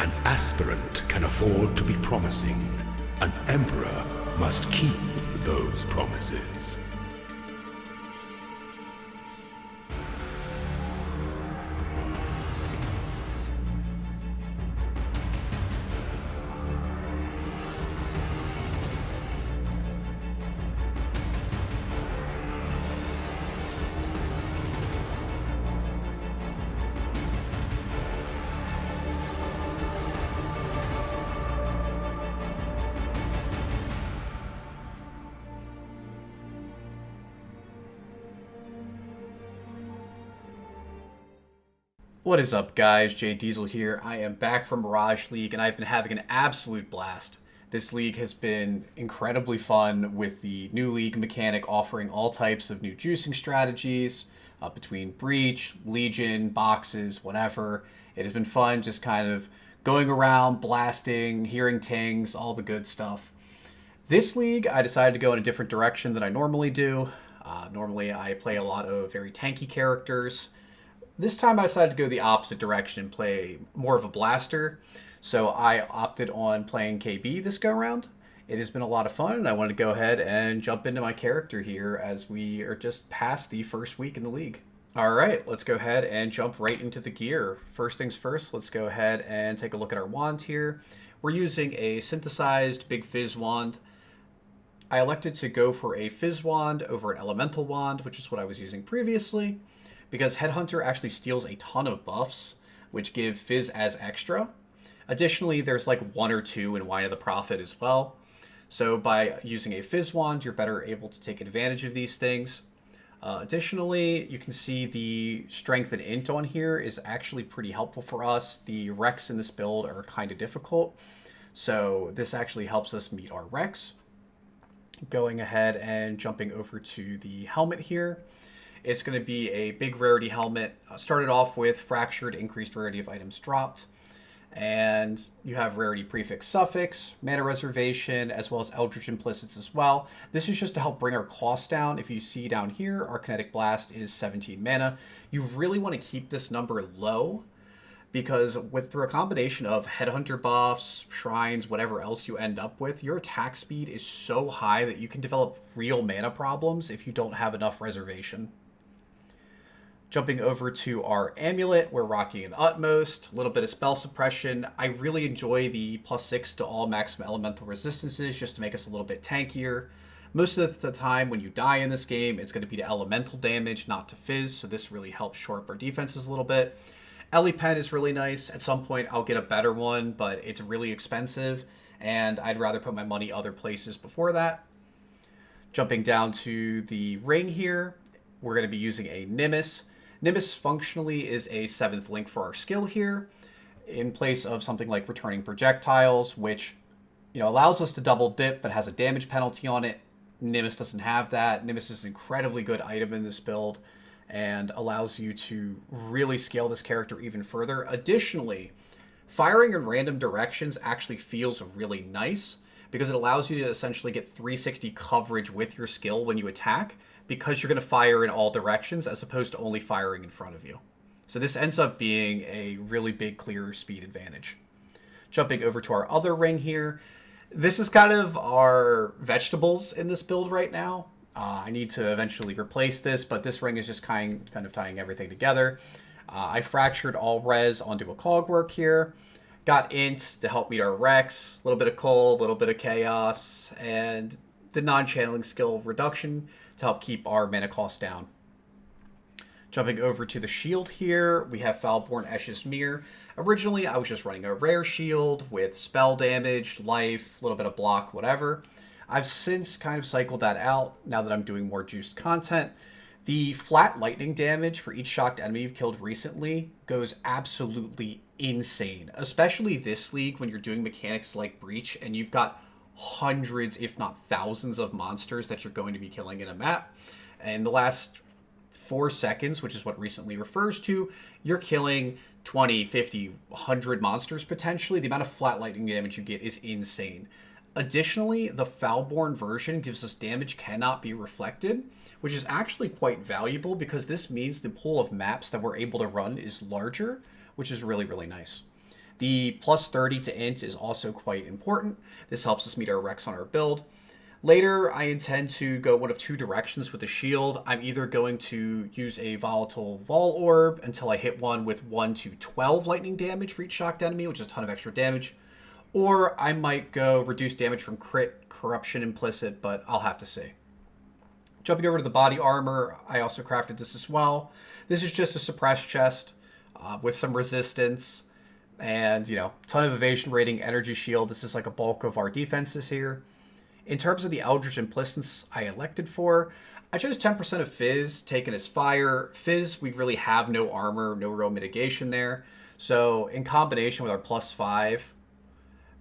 An aspirant can afford to be promising. An emperor must keep those promises. What is up, guys? Jay Diesel here. I am back from Mirage League, and I've been having an absolute blast. This league has been incredibly fun with the new league mechanic offering all types of new juicing strategies between Breach, Legion, boxes, whatever. It has been fun just kind of going around, blasting, hearing tings, all the good stuff. This league, I decided to go in a different direction than I normally do. Normally, I play a lot of very tanky characters. This time I decided to go the opposite direction and play more of a blaster. So I opted on playing KB this go round. It has been a lot of fun, and I want to go ahead and jump into my character here as we are just past the first week in the league. All right, let's go ahead and jump right into the gear. First things first, let's go ahead and take a look at our wand here. We're using a synthesized Big Fizz wand. I elected to go for a Fizz wand over an Elemental wand, which is what I was using previously, because Headhunter actually steals a ton of buffs, which give Fizz as extra. Additionally, there's like one or two in Wine of the Prophet as well. So by using a Fizz wand, you're better able to take advantage of these things. Additionally, you can see the Strength and Int on here is actually pretty helpful for us. The Recs in this build are kind of difficult, so this actually helps us meet our Recs. Going ahead and jumping over to the helmet here. It's going to be a big rarity helmet. Started off with Fractured, increased rarity of items dropped. And you have rarity prefix suffix, mana reservation, as well as Eldritch implicits as well. This is just to help bring our cost down. If you see down here, our Kinetic Blast is 17 mana. You really want to keep this number low, because through a combination of Headhunter buffs, shrines, whatever else you end up with, your attack speed is so high that you can develop real mana problems if you don't have enough reservation. Jumping over to our amulet, we're rocking an Utmost, a little bit of spell suppression. I really enjoy the +6 to all maximum elemental resistances just to make us a little bit tankier. Most of the time when you die in this game, it's going to be to elemental damage, not to Fizz, so this really helps shore up our defenses a little bit. Ellie Pen is really nice. At some point, I'll get a better one, but it's really expensive, and I'd rather put my money other places before that. Jumping down to the ring here, we're going to be using a Nimbus. Nimbus functionally is a 7th link for our skill here, in place of something like returning projectiles, which allows us to double dip but has a damage penalty on it. Nimbus doesn't have that. Nimbus is an incredibly good item in this build and allows you to really scale this character even further. Additionally, firing in random directions actually feels really nice because it allows you to essentially get 360 coverage with your skill when you attack, because you're going to fire in all directions as opposed to only firing in front of you. So this ends up being a really big clear speed advantage. Jumping over to our other ring here. This is kind of our vegetables in this build right now. I need to eventually replace this, but this ring is just kind of tying everything together. I fractured all res onto a cogwork here. Got int to help meet our recs. A little bit of cold, a little bit of chaos, and the non-channeling skill reduction to help keep our mana cost down. Jumping over to the shield here, we have Foulborn Esh's Mirror. Originally, I was just running a rare shield with spell damage, life, a little bit of block, whatever. I've since kind of cycled that out now that I'm doing more juiced content. The flat lightning damage for each shocked enemy you've killed recently goes absolutely insane, especially this league when you're doing mechanics like Breach and you've got hundreds, if not thousands, of monsters that you're going to be killing in a map. And the last 4 seconds, which is what recently refers to, you're killing 20, 50, 100 monsters potentially. The amount of flat lightning damage you get is insane. Additionally, the Foulborn version gives us damage cannot be reflected, which is actually quite valuable because this means the pool of maps that we're able to run is larger, which is really, really nice. The plus 30 to int is also quite important. This helps us meet our recs on our build. Later, I intend to go one of two directions with the shield. I'm either going to use a volatile Vol Orb until I hit one with 1 to 12 lightning damage for each shocked enemy, which is a ton of extra damage. Or I might go reduce damage from crit, corruption implicit, but I'll have to see. Jumping over to the body armor, I also crafted this as well. This is just a suppressed chest with some resistance and, ton of evasion rating, energy shield. This is like a bulk of our defenses here. In terms of the Eldritch Implicence I elected for, I chose 10% of Fizz, taken as fire. Fizz, we really have no armor, no real mitigation there. So in combination with our plus 5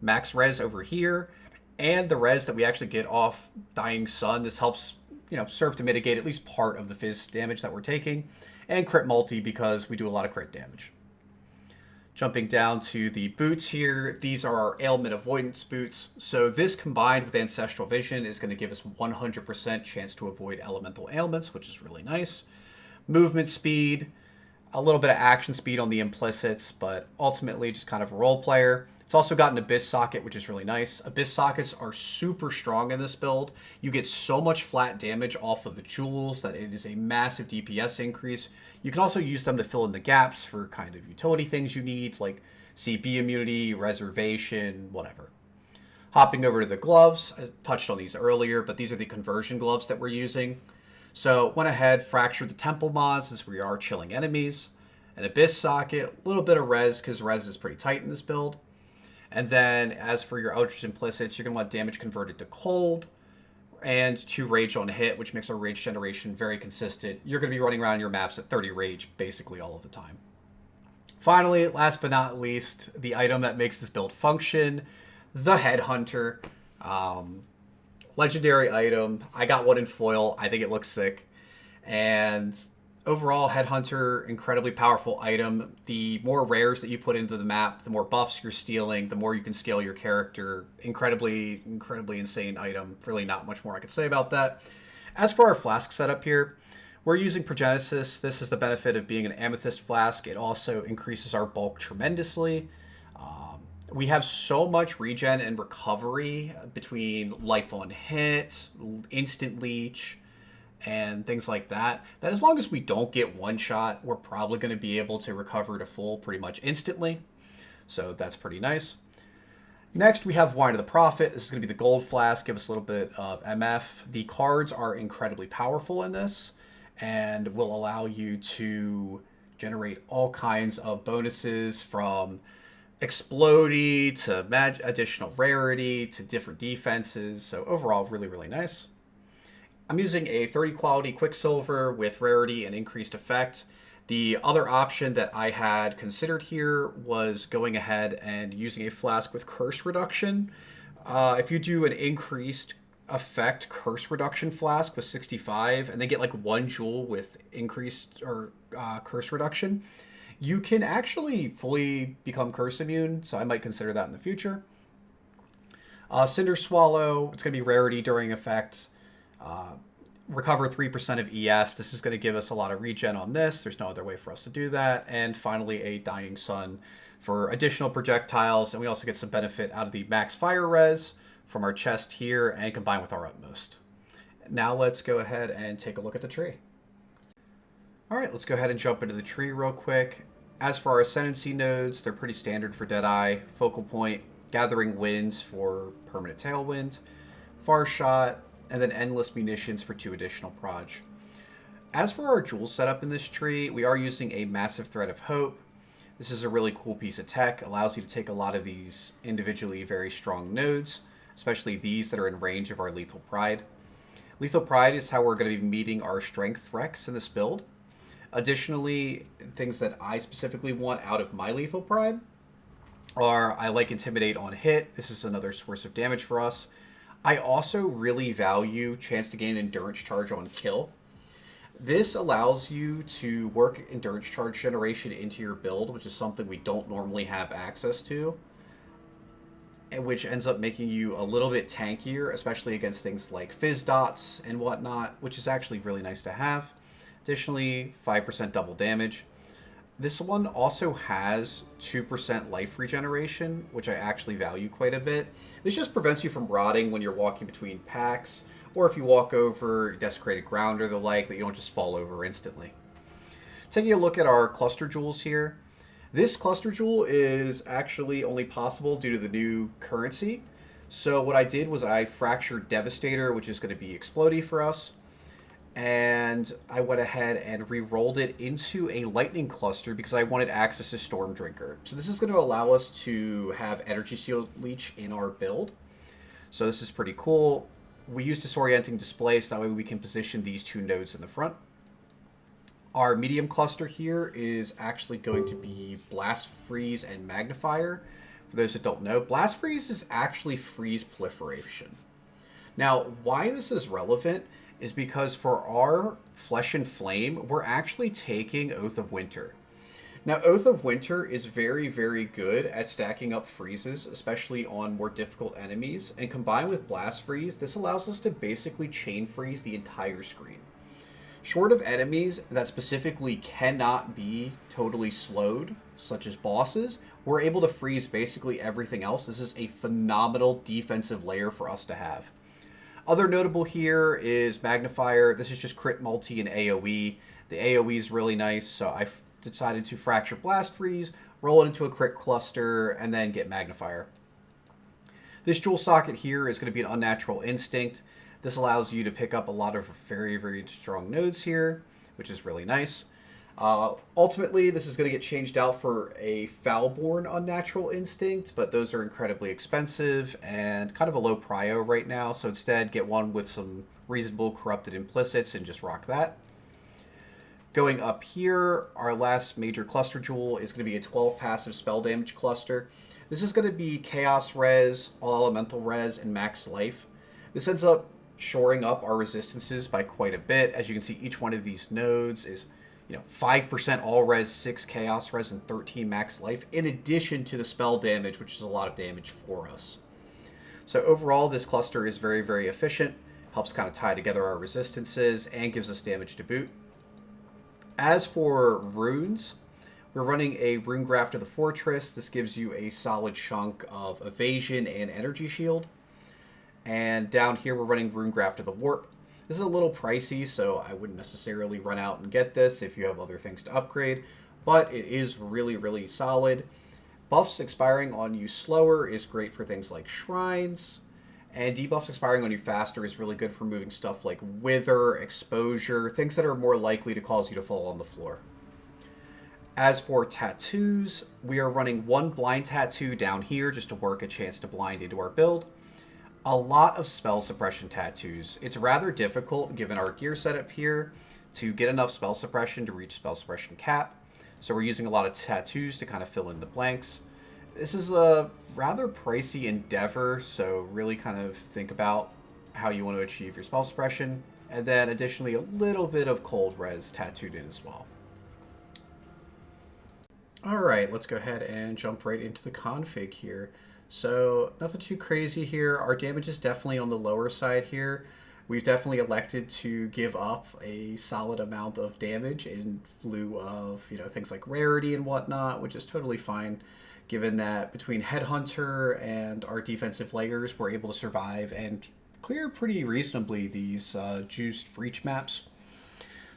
max res over here, and the res that we actually get off Dying Sun, this helps serve to mitigate at least part of the Fizz damage that we're taking, and crit multi because we do a lot of crit damage. Jumping down to the boots here, these are our ailment avoidance boots. So this combined with Ancestral Vision is going to give us 100% chance to avoid elemental ailments, which is really nice. Movement speed, a little bit of action speed on the implicits, but ultimately just kind of a role player. It's also got an Abyss socket, which is really nice. Abyss sockets are super strong in this build. You get so much flat damage off of the jewels that it is a massive DPS increase. You can also use them to fill in the gaps for kind of utility things you need, like CB immunity, reservation, whatever. Hopping over to the gloves, I touched on these earlier, but these are the conversion gloves that we're using. So went ahead, fractured the temple mods since we are chilling enemies. An Abyss socket, a little bit of res because res is pretty tight in this build. And then as for your Eldritch Implicits, you're going to want damage converted to cold and 2 rage on hit, which makes our rage generation very consistent. You're going to be running around your maps at 30 rage basically all of the time. Finally, last but not least, the item that makes this build function, the Headhunter. Legendary item. I got one in foil. I think it looks sick. And overall, Headhunter, incredibly powerful item. The more rares that you put into the map, the more buffs you're stealing, the more you can scale your character. Incredibly insane item. Really not much more I could say about that. As for our flask setup here, we're using Progenesis. This is the benefit of being an Amethyst flask. It also increases our bulk tremendously. We have so much regen and recovery between life on hit, instant leech, and things like that as long as we don't get one shot, we're probably going to be able to recover to full pretty much instantly. So that's pretty nice. Next, we have Wine of the Prophet. This is going to be the gold flask, give us a little bit of MF. The cards are incredibly powerful in this and will allow you to generate all kinds of bonuses from explodey to additional rarity to different defenses. So overall, really nice. I'm using a 30 quality Quicksilver with rarity and increased effect. The other option that I had considered here was going ahead and using a flask with curse reduction. If you do an increased effect curse reduction flask with 65 and they get like 1 jewel with increased or curse reduction, you can actually fully become curse immune, so I might consider that in the future. Cinder Swallow, it's going to be rarity during effect. Recover 3% of ES. This is going to give us a lot of regen on this. There's no other way for us to do that. And finally, a Dying Sun for additional projectiles. And we also get some benefit out of the max fire res from our chest here and combined with our utmost. Now let's go ahead and take a look at the tree. All right, let's go ahead and jump into the tree real quick. As for our Ascendancy nodes, they're pretty standard for Deadeye. Focal Point, Gathering Winds for permanent tailwind, Far Shot, and then Endless Munitions for 2 additional proj. As for our jewel setup in this tree, we are using a Massive Thread of Hope. This is a really cool piece of tech. Allows you to take a lot of these individually very strong nodes, especially these that are in range of our Lethal Pride. Lethal Pride is how we're going to be meeting our strength recs in this build. Additionally, things that I specifically want out of my Lethal Pride are, I like Intimidate on hit. This is another source of damage for us. I also really value chance to gain endurance charge on kill. This allows you to work endurance charge generation into your build, which is something we don't normally have access to, and which ends up making you a little bit tankier, especially against things like fizz dots and whatnot, which is actually really nice to have. Additionally, 5% double damage. This one also has 2% life regeneration, which I actually value quite a bit. This just prevents you from rotting when you're walking between packs, or if you walk over desecrated ground or the like, that you don't just fall over instantly. Taking a look at our cluster jewels here. This cluster jewel is actually only possible due to the new currency. So what I did was I fractured Devastator, which is going to be explodey for us. And I went ahead and re-rolled it into a lightning cluster because I wanted access to Storm Drinker. So this is going to allow us to have Energy Seal Leech in our build. So this is pretty cool. We use disorienting display so that way we can position these two nodes in the front. Our medium cluster here is actually going to be Blast Freeze and Magnifier. For those that don't know, Blast Freeze is actually freeze proliferation. Now, why this is relevant is because for our Flesh and Flame, we're actually taking Oath of Winter. Now, Oath of Winter is very, very good at stacking up freezes, especially on more difficult enemies. And combined with Blast Freeze, this allows us to basically chain freeze the entire screen. Short of enemies that specifically cannot be totally slowed, such as bosses, we're able to freeze basically everything else. This is a phenomenal defensive layer for us to have. Other notable here is Magnifier. This is just crit multi and AoE. The AoE is really nice, so I decided to fracture Blast Freeze, roll it into a crit cluster, and then get Magnifier. This jewel socket here is going to be an Unnatural Instinct. This allows you to pick up a lot of very, very strong nodes here, which is really nice. Ultimately, this is going to get changed out for a Foulborn Unnatural Instinct, but those are incredibly expensive and kind of a low prio right now, so instead get one with some reasonable Corrupted Implicits and just rock that. Going up here, our last major cluster jewel is going to be a 12 passive spell damage cluster. This is going to be Chaos Res, All Elemental Res, and Max Life. This ends up shoring up our resistances by quite a bit. As you can see, each one of these nodes is 5% all res, 6 chaos res, and 13 max life, in addition to the spell damage, which is a lot of damage for us. So overall, this cluster is very, very efficient, helps kind of tie together our resistances, and gives us damage to boot. As for runes, we're running a Rune Graft of the Fortress. This gives you a solid chunk of evasion and energy shield. And down here, we're running Rune Graft of the Warp. This is a little pricey, so I wouldn't necessarily run out and get this if you have other things to upgrade, but it is really, really solid. Buffs expiring on you slower is great for things like shrines, and debuffs expiring on you faster is really good for moving stuff like Wither, Exposure, things that are more likely to cause you to fall on the floor. As for tattoos, we are running one blind tattoo down here just to work a chance to blind into our build. A lot of spell suppression tattoos. It's rather difficult, given our gear setup here, to get enough spell suppression to reach spell suppression cap. So we're using a lot of tattoos to kind of fill in the blanks. This is a rather pricey endeavor, so really kind of think about how you want to achieve your spell suppression. And then additionally, a little bit of cold res tattooed in as well. Alright, let's go ahead and jump right into the config here. So nothing too crazy here. Our damage is definitely on the lower side here. We've definitely elected to give up a solid amount of damage in lieu of, things like rarity and whatnot, which is totally fine, given that between Headhunter and our defensive layers, we're able to survive and clear pretty reasonably these juiced breach maps.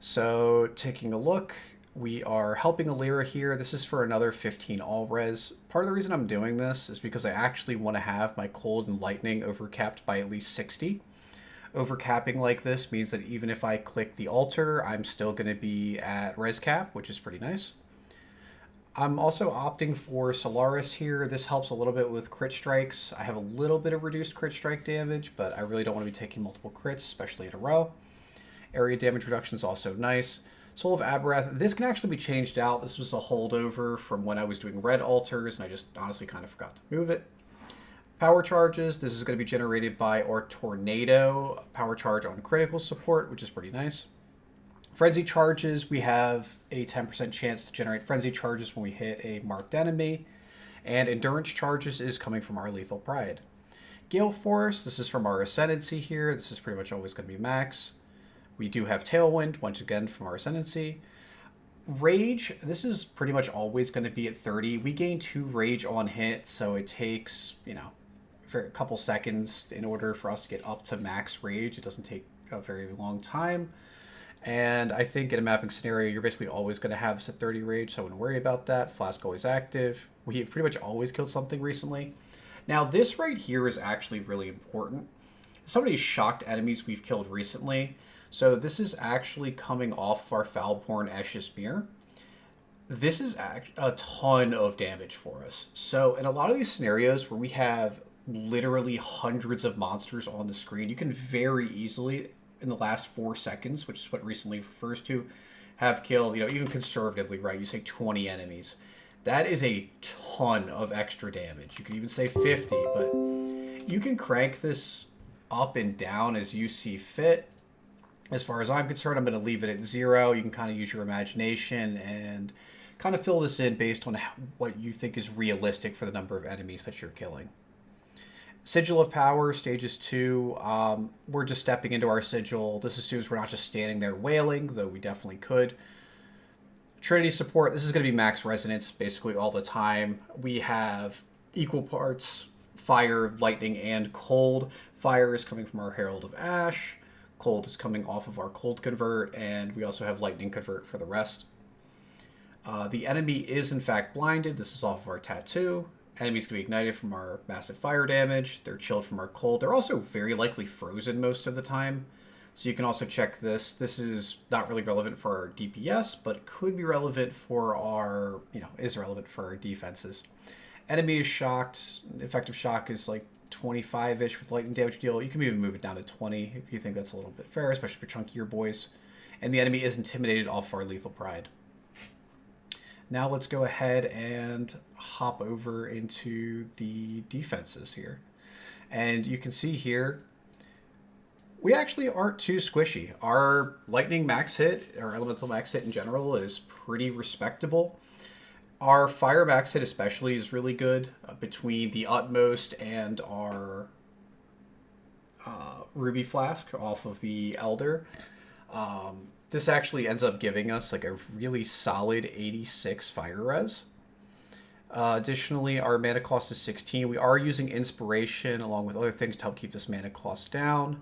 So taking a look, we are helping Alira here. This is for another 15 all res. Part of the reason I'm doing this is because I actually want to have my cold and lightning overcapped by at least 60. Overcapping like this means that even if I click the altar, I'm still going to be at res cap, which is pretty nice. I'm also opting for Solaris here. This helps a little bit with crit strikes. I have a little bit of reduced crit strike damage, but I really don't want to be taking multiple crits, especially in a row. Area damage reduction is also nice. Soul of Aberrath, this can actually be changed out. This was a holdover from when I was doing red altars, and I just honestly kind of forgot to move it. Power charges, this is going to be generated by our Tornado power charge on critical support, which is pretty nice. Frenzy charges, we have a 10% chance to generate frenzy charges when we hit a marked enemy. And endurance charges is coming from our Lethal Pride. Gale Force, this is from our Ascendancy here. This is pretty much always going to be max. We do have Tailwind, once again, from our Ascendancy. Rage, this is pretty much always going to be at 30. We gain 2 rage on hit, so it takes, for a couple seconds in order for us to get up to max rage. It doesn't take a very long time. And I think in a mapping scenario, you're basically always going to have this at 30 rage, so I wouldn't worry about that. Flask always active. We've pretty much always killed something recently. Now, this right here is actually really important. Some of these shocked enemies we've killed recently. So this is actually coming off our Foulborn Esches Spear. This is a ton of damage for us. So in a lot of these scenarios where we have literally hundreds of monsters on the screen, you can very easily, in the last 4 seconds, which is what recently refers to, have killed, even conservatively, right? You say 20 enemies. That is a ton of extra damage. You could even say 50, but you can crank this up and down as you see fit. As far as I'm concerned, I'm going to leave it at 0. You can kind of use your imagination and kind of fill this in based on what you think is realistic for the number of enemies that you're killing. Sigil of Power, stages 2. We're just stepping into our sigil. This assumes we're not just standing there wailing, though we definitely could. Trinity support, this is going to be max resonance basically all the time. We have equal parts fire, lightning, and cold. Fire is coming from our Herald of Ash. Cold is coming off of our cold convert, and we also have lightning convert for the rest. The enemy is in fact blinded. This is off of our tattoo. Enemies can be ignited from our massive fire damage. They're chilled from our cold. They're also very likely frozen most of the time. So you can also check this. This is not really relevant for our DPS, but could be relevant for our, is relevant for our defenses. Enemy is shocked. Effective shock is like 25-ish with lightning damage deal. You can even move it down to 20 if you think that's a little bit fair, especially for chunkier boys. And the enemy is intimidated off our Lethal Pride. Now let's go ahead and hop over into the defenses here. And you can see here, we actually aren't too squishy. Our lightning max hit, or elemental max hit in general, is pretty respectable. Our fire max hit especially is really good between the Utmost and our Ruby Flask off of the Elder. This actually ends up giving us like a really solid 86 fire res. Additionally, our mana cost is 16. We are using Inspiration along with other things to help keep this mana cost down.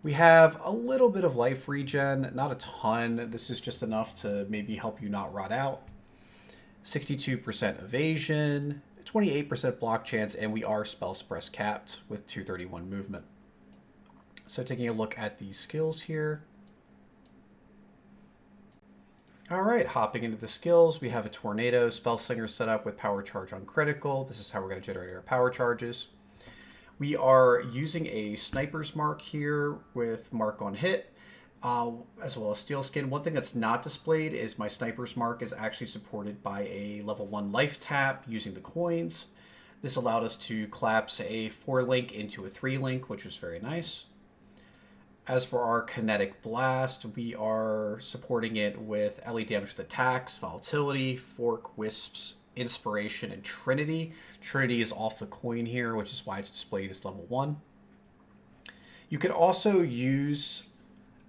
We have a little bit of life regen, not a ton. This is just enough to maybe help you not rot out. 62% evasion, 28% block chance, and we are spell suppress capped with 231 movement. So taking a look at the skills here. All right, hopping into the skills, we have a Tornado Spellslinger set up with power charge on critical. This is how we're going to generate our power charges. We are using a Sniper's Mark here with Mark on hit, as well as Steel Skin. One thing that's not displayed is my Sniper's Mark is actually supported by a level 1 life tap using the coins. This allowed us to collapse a 4-link into a 3-link, which was very nice. As for our Kinetic Blast, we are supporting it with LE damage with attacks, volatility, fork, wisps, inspiration, and Trinity. Trinity is off the coin here, which is why it's displayed as level 1. You could also use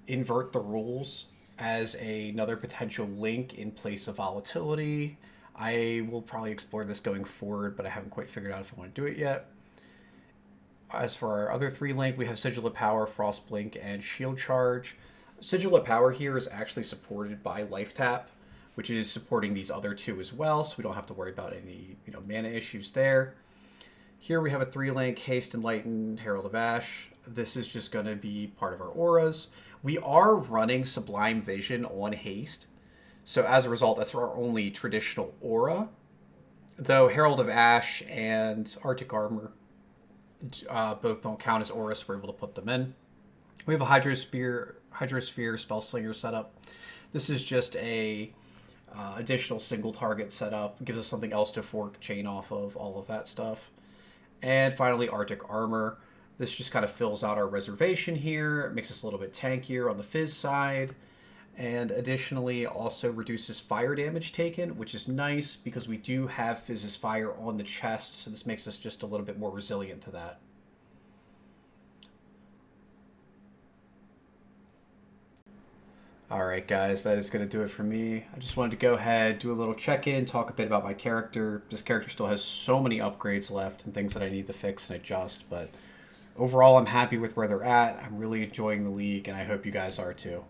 Invert the Rules as another potential link in place of volatility. I will probably explore this going forward, but I haven't quite figured out if I want to do it yet. As for our other 3-link, we have Sigil of Power, Frost Blink, and Shield Charge. Sigil of Power here is actually supported by Life Tap, which is supporting these other 2 as well, so we don't have to worry about any mana issues there. Here we have a 3-link, Haste and Lighten, Herald of Ash. This is just going to be part of our auras. We are running Sublime Vision on Haste, so as a result, that's our only traditional aura. Though Herald of Ash and Arctic Armor both don't count as auras, so we're able to put them in. We have a Hydrosphere Spellslinger setup. This is just a additional single target setup. It gives us something else to fork chain off of, all of that stuff. And finally, Arctic Armor. This just kind of fills out our reservation here. It makes us a little bit tankier on the Fizz side. And additionally, also reduces fire damage taken, which is nice because we do have Fizz's Fire on the chest, so this makes us just a little bit more resilient to that. All right, guys, that is going to do it for me. I just wanted to go ahead, do a little check-in, talk a bit about my character. This character still has so many upgrades left and things that I need to fix and adjust, but overall, I'm happy with where they're at. I'm really enjoying the league, and I hope you guys are too.